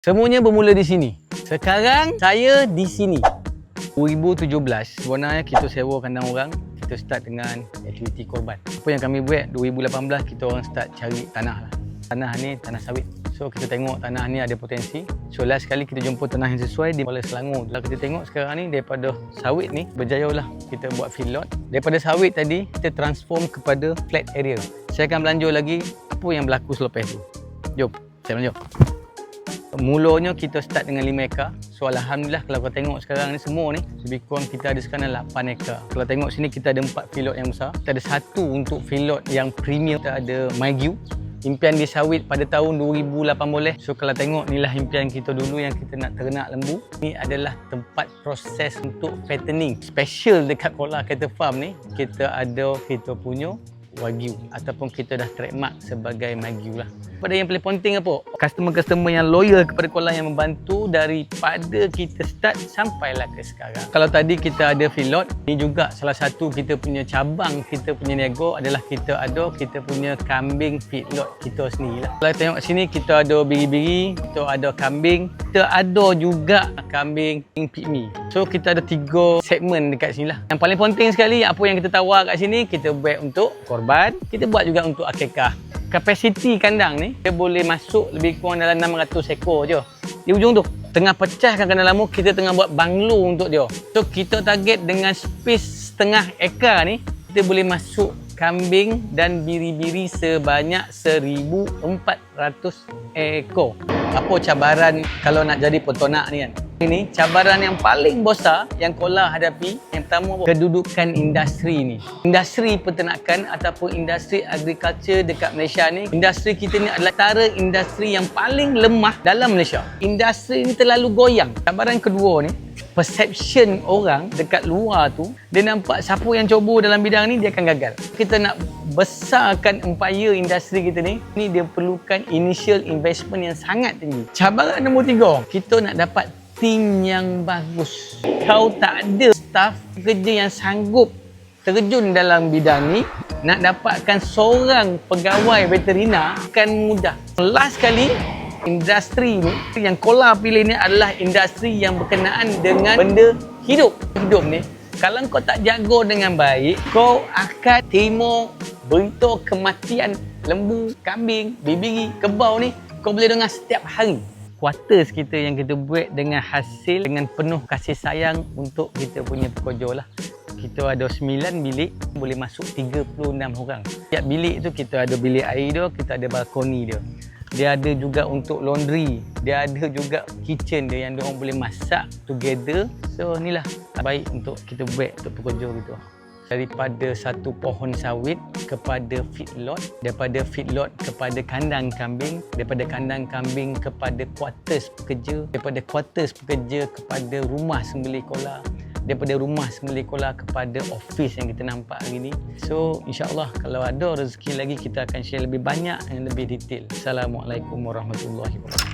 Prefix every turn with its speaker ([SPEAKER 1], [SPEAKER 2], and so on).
[SPEAKER 1] Semuanya bermula di sini. Sekarang saya di sini. 2017 sebenarnya kita sewa kandang orang. Kita start dengan aktiviti korban. Apa yang kami buat 2018 kita orang start cari tanah lah. Tanah ni tanah sawit. So kita tengok tanah ni ada potensi. So last sekali kita jumpa tanah yang sesuai di Kuala Selangor. Kalau kita tengok sekarang ni daripada sawit ni berjaya lah kita buat field lot. Daripada sawit tadi kita transform kepada flat area. Saya akan melanjut lagi apa yang berlaku selepas tu. Jom, saya melanjut. Mulanya kita start dengan 5 ekar. So alhamdulillah kalau kau tengok sekarang ni semua ni lebih kurang kita ada sekarang 8 ekar. Kalau tengok sini kita ada 4 field lot yang besar. Kita ada satu untuk field lot yang premium. Kita ada Maigiu. Impian di sawit pada tahun 2018. So kalau tengok inilah impian kita dulu yang kita nak ternak lembu. Ini adalah tempat proses untuk fattening. Special dekat Kola Cattle Farm ni kita ada kita punya Wagyu ataupun kita dah trademark sebagai Wagyu lah. Pada yang paling penting apa? Customer-customer yang loyal kepada Kola yang membantu daripada kita start sampailah ke sekarang. Kalau tadi kita ada field lot, ini juga salah satu kita punya cabang, kita punya nego adalah kita punya kambing feed lot kita sendiri lah. Kalau tengok sini kita ada biri-biri, kita ada kambing, kita ada juga kambing pygmy. So kita ada 3 segmen dekat sini lah. Yang paling penting sekali apa yang kita tawar kat sini kita buat untuk korban, kita buat juga untuk akikah. Kapasiti kandang ni dia boleh masuk lebih kurang dalam 600 ekor je. Di ujung tu tengah pecahkan kandang lama, kita tengah buat banglo untuk dia. So kita target dengan space setengah ekar ni kita boleh masuk kambing dan biri-biri sebanyak 1,400 ekor. Apa cabaran kalau nak jadi peternak ni kan? Ini cabaran yang paling besar yang Kola hadapi. Yang pertama, kedudukan industri ni. Industri peternakan ataupun industri agriculture dekat Malaysia ni, industri kita ni adalah antara industri yang paling lemah dalam Malaysia. Industri ni terlalu goyang. Cabaran kedua ni, perception orang dekat luar tu, dia nampak siapa yang cuba dalam bidang ni dia akan gagal. Kita nak besarkan empire industri kita ni dia perlukan initial investment yang sangat tinggi. Cabaran nombor 3, kita nak dapat tim yang bagus. Kau tak ada staff kerja yang sanggup terjun dalam bidang ni, nak dapatkan seorang pegawai veterina akan mudah. Last kali, industri ni yang Kola pilih ni adalah industri yang berkenaan dengan benda hidup. Hidup ni, kalau kau tak jaga dengan baik, kau akan terima berita kematian lembu, kambing, bibiri, kebau ni kau boleh dengar setiap hari. Quarters kita yang kita buat dengan hasil, dengan penuh kasih sayang untuk kita punya pekerja lah. Kita ada 9 bilik, boleh masuk 36 orang. Setiap bilik tu kita ada bilik air dia, kita ada balkoni dia. Dia ada juga untuk laundry, dia ada juga kitchen dia yang diorang boleh masak together. So inilah baik untuk kita buat untuk pekerja gitu. Daripada satu pohon sawit kepada feedlot, daripada feedlot kepada kandang kambing, daripada kandang kambing kepada quarters pekerja, daripada quarters pekerja kepada rumah sembelih Kola, daripada rumah sembelih Kola kepada office yang kita nampak hari ni. So insyaAllah kalau ada rezeki lagi kita akan share lebih banyak dan lebih detail. Assalamualaikum warahmatullahi wabarakatuh.